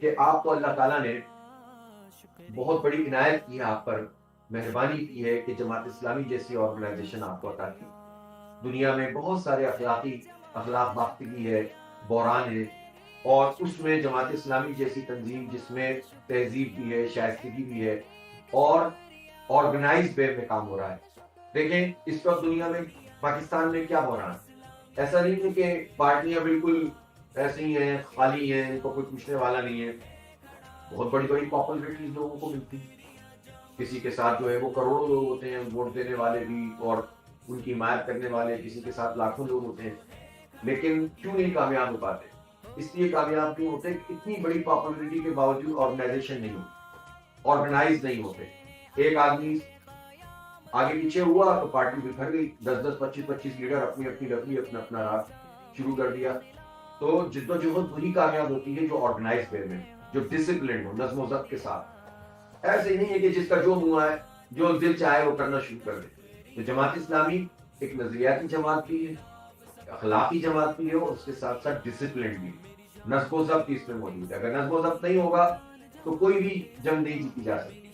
کہ آپ کو اللہ تعالیٰ نے بہت بڑی عنایت کی ہے آپ پر، مہربانی کی ہے کہ جماعت اسلامی جیسی آرگنائزیشن آپ کو عطا کی۔ دنیا میں بہت سارے اخلاق باختگی ہے، بحران ہے، اور اس میں جماعت اسلامی جیسی تنظیم جس میں تہذیب بھی ہے، شائستگی بھی ہے، اور آرگنائز وے میں کام ہو رہا ہے۔ دیکھیں اس وقت دنیا میں، پاکستان میں کیا بحران ہے؟ ایسا نہیں ہے کہ پارٹیاں بالکل ایسی ہی ہیں، خالی ہیں، ان کو کوئی پوچھنے والا نہیں ہے۔ بہت بڑی بڑی پاپولرٹیز لوگوں کو ملتی ہیں، کسی کے ساتھ جو ہے وہ کروڑوں لوگ ہوتے ہیں ووٹ دینے والے بھی، اور ان کی حمایت کرنے والے، کسی کے ساتھ لاکھوں لوگ ہوتے ہیں، لیکن کیوں نہیں کامیاب ہو پاتے؟ اس لیے کامیاب نہیں ہوتے کہ اتنی بڑی پاپولرٹی کے باوجود آرگنائزیشن نہیں ہوتی، آرگنائز نہیں ہوتے۔ ایک آدمی آگے پیچھے ہوا تو پارٹی بکھر گئی، 10 10 25 25 لیڈر اپنی اپنی لکڑی اپنا اپنا راہ شروع کر دیا۔ تو جد و جہد وہی کامیاب ہوتی ہے جو آرگنائز وے میں، جو ڈسپلن ہو، نظم و ضبط کے ساتھ۔ ایسے ہی نہیں ہے کہ جس کا جو منہ آئے، جو دل چاہے وہ کرنا شروع کر دے۔ تو جماعت اسلامی ایک نظریاتی جماعت بھی ہے، اخلاقی جماعت بھی ہے، اور اس کے ساتھ ساتھ ڈسپلن بھی ہے، نظم و ضبط اس میں موجود ہے۔ اگر نظم و ضبط نہیں ہوگا تو کوئی بھی جنگ نہیں جیتی جا سکتی۔